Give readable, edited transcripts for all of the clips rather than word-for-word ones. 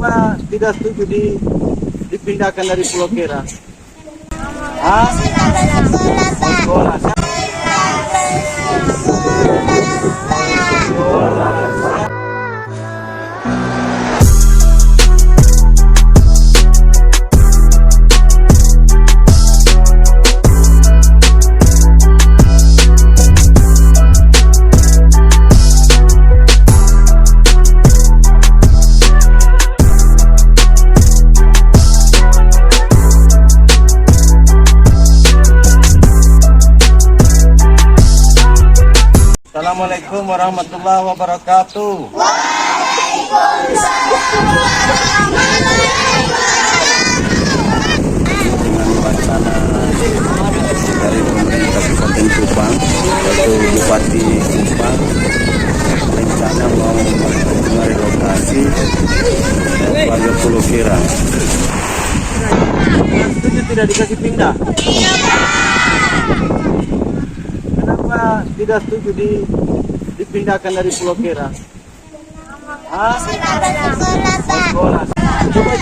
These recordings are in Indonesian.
Kenapa tidak setuju dipindahkan dari Pulau Kera? Ah? Sekolah. Assalamualaikum warahmatullahi wabarakatuh. Dengan wacana dari pemerintah Kabupaten Kupang, yaitu Bupati Kupang, rencana mau merelokasi warga Pulau Kera. Setuju tidak dikasih pindah? Kenapa tidak setuju dipindahkan dari Pulau Kera? Ah? Sekolah.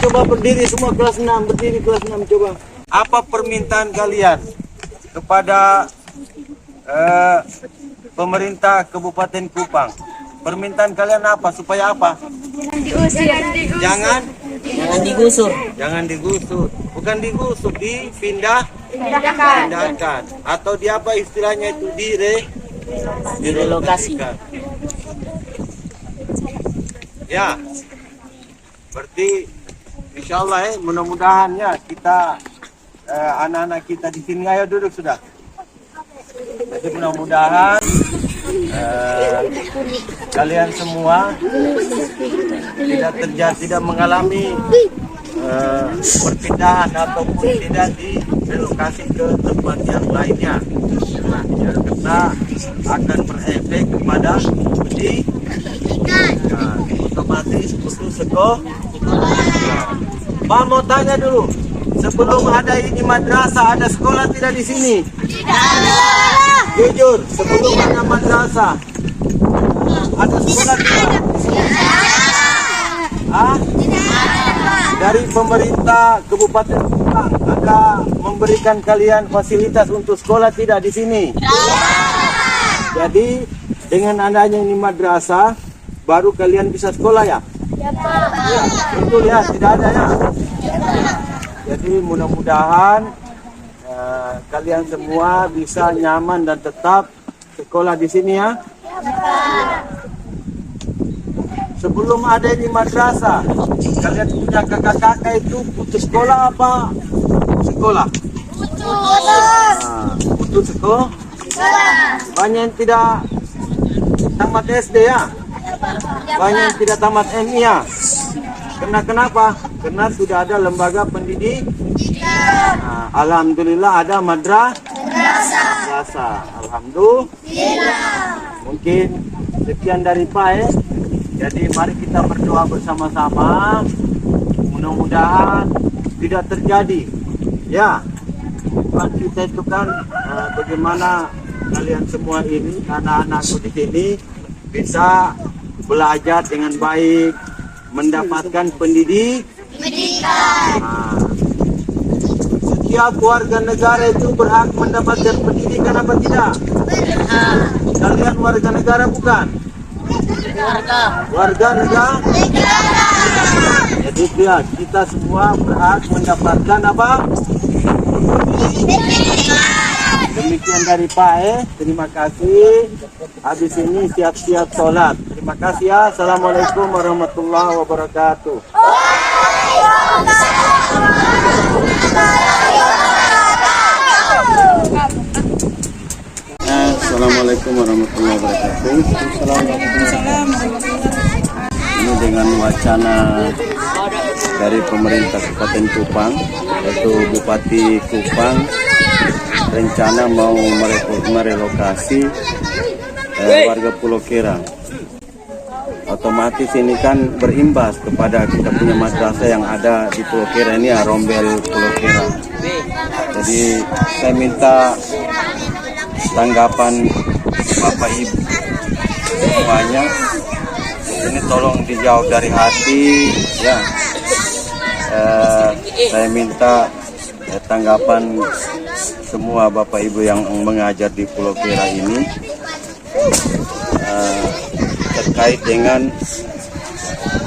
Coba berdiri semua kelas 6, berdiri kelas 6 coba. Apa permintaan kalian kepada pemerintah Kabupaten Kupang? Permintaan kalian apa? Supaya apa? Jangan digusur. Jangan digusur. Bukan digusur, dipindahkan. Atau di apa istilahnya itu direlokasi. Ya. Berarti insya Allah mudah-mudahan ya kita anak-anak kita di sini, ayo duduk sudah. Jadi mudah-mudahan kalian semua tidak mengalami perpindahan ataupun tidak direlokasi ke tempat yang lainnya, karena akan berefek kepada pendidikan, otomatis putus sekolah. Pak mau tanya dulu, sebelum ada ini madrasah, ada sekolah tidak di sini? Tidak ada. Jujur, sebelum ada madrasah, ada sekolah tidak? Ah? Dari pemerintah Kabupaten Kupang ada memberikan kalian fasilitas untuk sekolah tidak di sini? Jadi dengan adanya ini madrasah baru kalian bisa sekolah ya? Ya, betul ya, tidak ada ya? Jadi mudah-mudahan kalian semua bisa nyaman dan tetap sekolah di sini ya. Sebelum ada ini madrasah, kalian punya kakak-kakak itu putus sekolah apa sekolah? Putus sekolah. Banyak yang tidak tamat SD ya? Banyak yang tidak tamat MI ya? Kenapa? Karena sudah ada lembaga pendidik. Alhamdulillah ada madrasah. Alhamdulillah. Mungkin sekian dari Pak. Jadi mari kita berdoa bersama-sama, mudah-mudahan tidak terjadi. Ya, Tuhan kita itu kan bagaimana kalian semua ini, anak-anakku di sini bisa belajar dengan baik, mendapatkan pendidikan. Setiap warga negara itu berhak mendapatkan pendidikan apa tidak? Kalian warga negara bukan? Warga negara. Jadi ya, kita semua berhak mendapatkan apa? Demikian dari Pak. Terima kasih. Habis ini siap-siap sholat. Terima kasih ya. Assalamualaikum warahmatullahi wabarakatuh. Assalamualaikum warahmatullahi wabarakatuh. Ini dengan wacana dari pemerintah Kabupaten Kupang, yaitu Bupati Kupang, rencana mau merelokasi warga Pulau Kera. Otomatis ini kan berimbas kepada kita punya madrasah yang ada di Pulau Kera ini, ya, Rombel Pulau Kera. Jadi saya minta tanggapan Bapak Ibu banyak. Ini tolong dijawab dari hati ya. saya minta tanggapan semua Bapak Ibu yang mengajar di Pulau Kera ini terkait dengan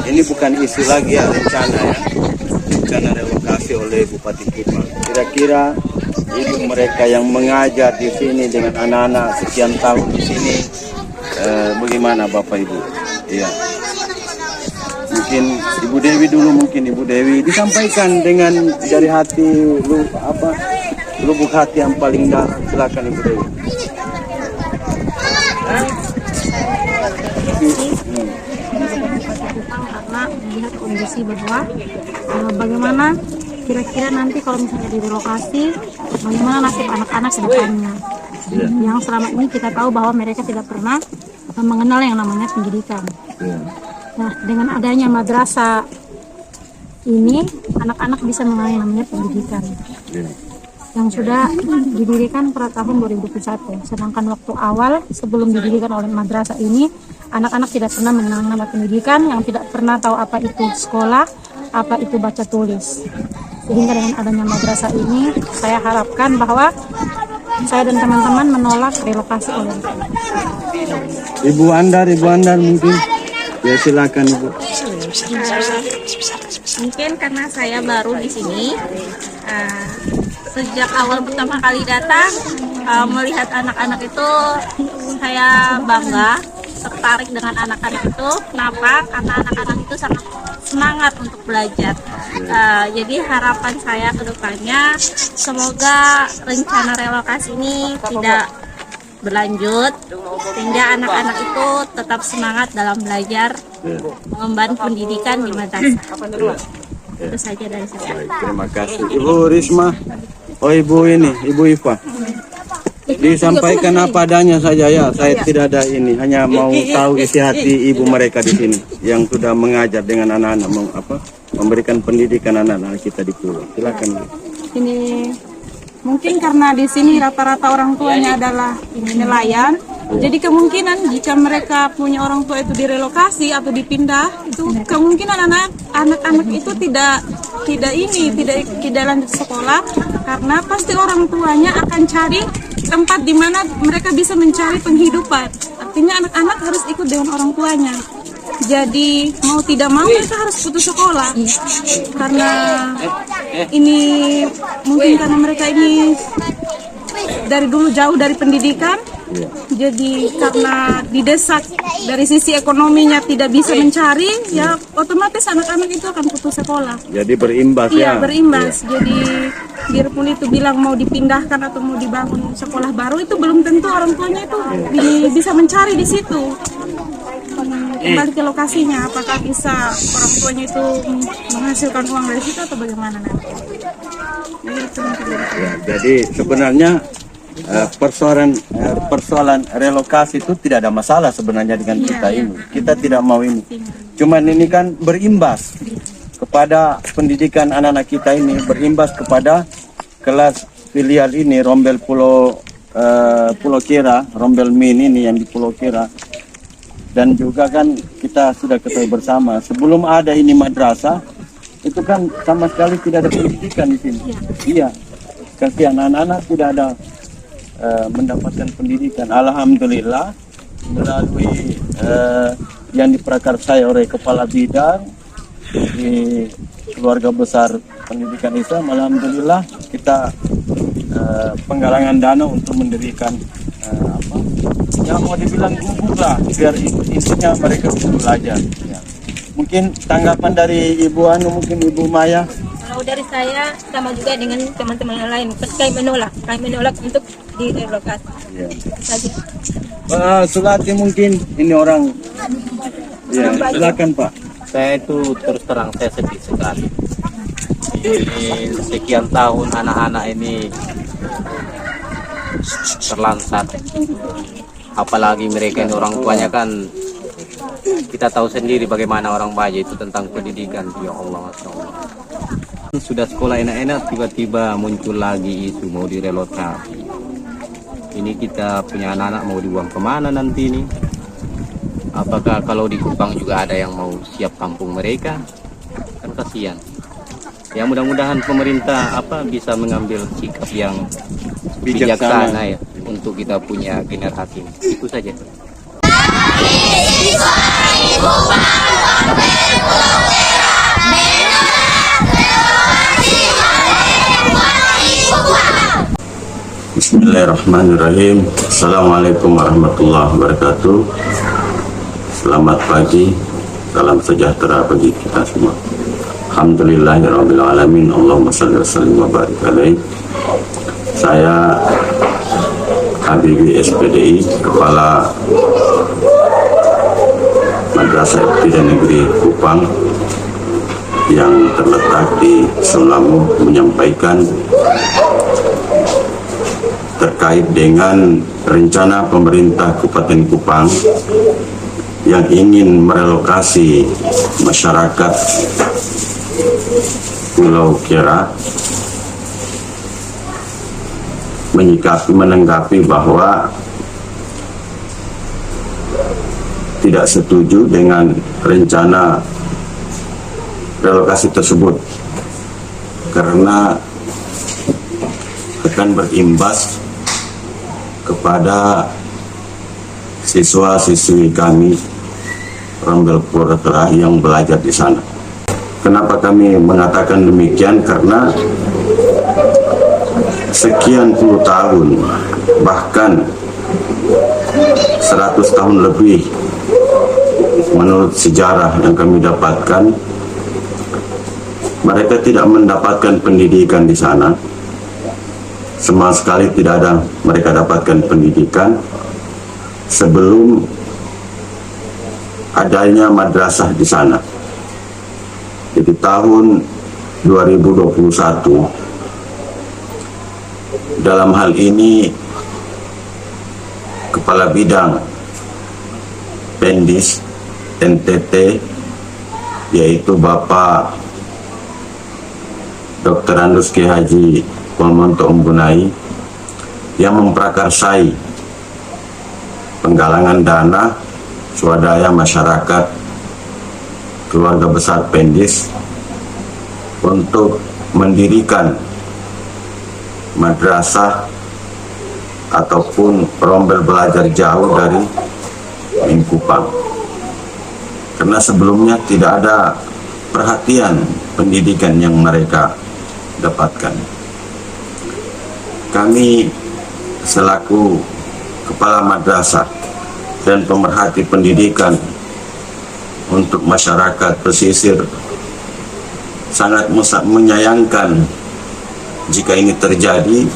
ini bukan isu lagi ya, rencana relokasi oleh Bupati Kupang. Kira-kira ibu mereka yang mengajar di sini dengan anak-anak sekian tahun di sini, bagaimana Bapak Ibu? Iya. Mungkin Ibu Dewi dulu, Ibu Dewi disampaikan dengan dari hati lubuk hati yang paling dalam. Silakan Ibu Dewi. Karena melihat kondisi bahwa bagaimana kira-kira nanti kalau misalnya direlokasi, bagaimana nasib anak-anak ke depannya. Yang selama ini kita tahu bahwa mereka tidak pernah mengenal yang namanya pendidikan. Nah, dengan adanya madrasah ini, anak-anak bisa mengenal yang namanya pendidikan. Yang sudah didirikan pada tahun 2021. Sedangkan waktu awal sebelum didirikan oleh madrasah ini, anak-anak tidak pernah mengenal nama pendidikan, yang tidak pernah tahu apa itu sekolah, apa itu baca tulis. Sehingga dengan adanya madrasah ini, saya harapkan bahwa saya dan teman-teman menolak relokasi oleh Ibu Andar mungkin. Ya silakan Ibu. Mungkin karena saya baru di sini, sejak awal pertama kali datang, melihat anak-anak itu saya bangga, tertarik dengan anak-anak itu. Kenapa? Karena anak-anak itu sangat semangat untuk belajar. Jadi harapan saya ke depannya, semoga rencana relokasi ini tidak berlanjut, sehingga anak-anak itu tetap semangat dalam belajar, mengemban pendidikan di madrasah. Itu saja dari saya. Baik, terima kasih. Ibu Risma, Ibu Iva. Disampaikan apa adanya saja ya. Saya tidak ada ini, hanya mau tahu isi hati ibu mereka di sini yang sudah mengajar dengan anak-anak, memberikan pendidikan anak-anak kita di pulau. Silakan. Ini mungkin karena di sini rata-rata orang tuanya adalah nelayan, jadi kemungkinan jika mereka punya orang tua itu direlokasi atau dipindah, itu kemungkinan anak-anak itu tidak lanjut sekolah, karena pasti orang tuanya akan cari tempat di mana mereka bisa mencari penghidupan. Artinya anak-anak harus ikut dengan orang tuanya. Jadi mau tidak mau mereka harus putus sekolah, karena ini mungkin karena mereka ini dari dulu jauh dari pendidikan. Jadi karena didesak dari sisi ekonominya tidak bisa mencari, ya otomatis anak-anak itu akan putus sekolah. Jadi berimbas ya. Iya, berimbas. Jadi biarpun itu bilang mau dipindahkan atau mau dibangun sekolah baru, itu belum tentu orang tuanya itu bisa mencari di situ. Kembali ke lokasinya, apakah bisa orang tuanya itu menghasilkan uang dari situ atau bagaimana nanti? Jadi sebenarnya persoalan relokasi itu tidak ada masalah sebenarnya dengan kita ini. Kita tidak mau ini. Cuman ini kan berimbas kepada pendidikan anak-anak kita ini, berimbas kepada kelas filial ini, Rombel Pulau Kera, Rombel Min ini yang di Pulau Kera. Dan juga kan kita sudah ketahui bersama, sebelum ada ini madrasah, itu kan sama sekali tidak ada pendidikan di sini. Iya, kasihan anak-anak tidak ada mendapatkan pendidikan. Alhamdulillah melalui yang diprakarsai oleh kepala bidang di keluarga besar pendidikan Islam, alhamdulillah kita penggalangan dana untuk mendirikan yang mau dibilang gubuk lah, biar intinya mereka bisa belajar. Ya. Mungkin tanggapan dari Ibu Anu, mungkin Ibu Maya. Kalau dari saya sama juga dengan teman-teman yang lain, kami menolak untuk direlokasi. Ya. Saja. Sulati mungkin ini orang. Ya, silakan Pak. Saya itu terus terang saya sedih sekali. Ini sekian tahun anak-anak ini terlantar. Apalagi mereka ini orang tuanya kan, kita tahu sendiri bagaimana orang Baja itu tentang pendidikan. Ya Allah, Masya Allah. Sudah sekolah enak-enak, tiba-tiba muncul lagi isu mau direlokasi. Ini kita punya anak-anak mau dibuang kemana nanti ini? Apakah kalau di Kupang juga ada yang mau siap kampung mereka? Kan kasihan. Ya mudah-mudahan pemerintah bisa mengambil sikap yang bijaksana ya untuk kita punya generasi. Itu saja. Bismillahirrahmanirrahim. Assalamualaikum warahmatullahi wabarakatuh. Selamat pagi, salam sejahtera bagi kita semua. Alhamdulillahirabbil alamin. Allahumma shalli wa sallim wa barik alaihi. Saya Habibi SPDI, Kepala Madrasah Ibtidaiyah Negeri Kupang yang terletak di Sulamu, menyampaikan terkait dengan rencana pemerintah Kabupaten Kupang yang ingin merelokasi masyarakat Pulau Kera, menanggapi bahwa tidak setuju dengan rencana relokasi tersebut karena akan berimbas kepada siswa-siswi kami Rombel Purwotera yang belajar di sana. Kenapa kami mengatakan demikian? Karena sekian puluh tahun, bahkan 100 tahun lebih, menurut sejarah yang kami dapatkan, mereka tidak mendapatkan pendidikan di sana. Sama sekali tidak ada mereka dapatkan pendidikan sebelum adanya madrasah di sana. Jadi tahun 2021 dalam hal ini Kepala Bidang Pendis NTT, yaitu Bapak Dr. Andus K. Haji Wamonto Umbunai, yang memprakarsai penggalangan dana swadaya masyarakat keluarga besar Pendis untuk mendirikan madrasah ataupun rombel belajar jauh dari Kupang. Karena sebelumnya tidak ada perhatian pendidikan yang mereka dapatkan. Kami selaku kepala madrasah dan pemerhati pendidikan untuk masyarakat pesisir sangat menyayangkan jika ini terjadi,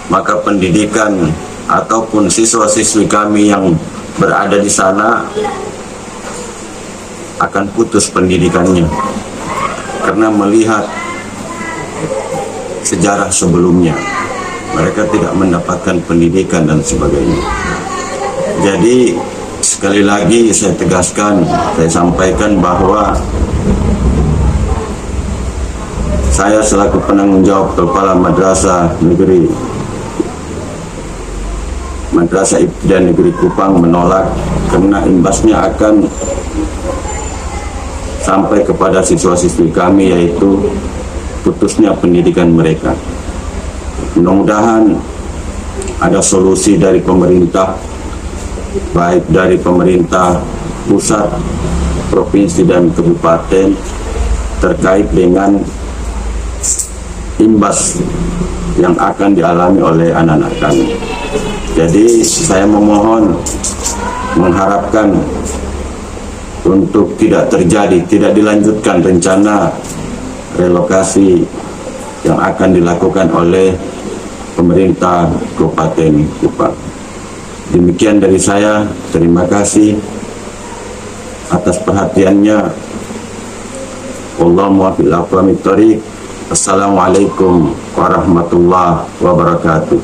maka pendidikan ataupun siswa-siswi kami yang berada di sana akan putus pendidikannya karena melihat sejarah sebelumnya mereka tidak mendapatkan pendidikan dan sebagainya. Jadi sekali lagi saya tegaskan, saya sampaikan bahwa saya selaku penanggung jawab Kepala Madrasah Ibtidaiyah Negeri Kupang menolak karena imbasnya akan sampai kepada siswa-siswi kami, yaitu putusnya pendidikan mereka. Mudah-mudahan ada solusi dari pemerintah, baik dari pemerintah pusat, provinsi dan kabupaten, terkait dengan imbas yang akan dialami oleh anak-anak kami. Jadi saya memohon, mengharapkan untuk tidak terjadi, tidak dilanjutkan rencana relokasi yang akan dilakukan oleh pemerintah Kabupaten Kupang. Demikian dari saya, terima kasih atas perhatiannya. Wallahu muwaffiq ila aqwamit thoriq. Assalamualaikum warahmatullahi wabarakatuh.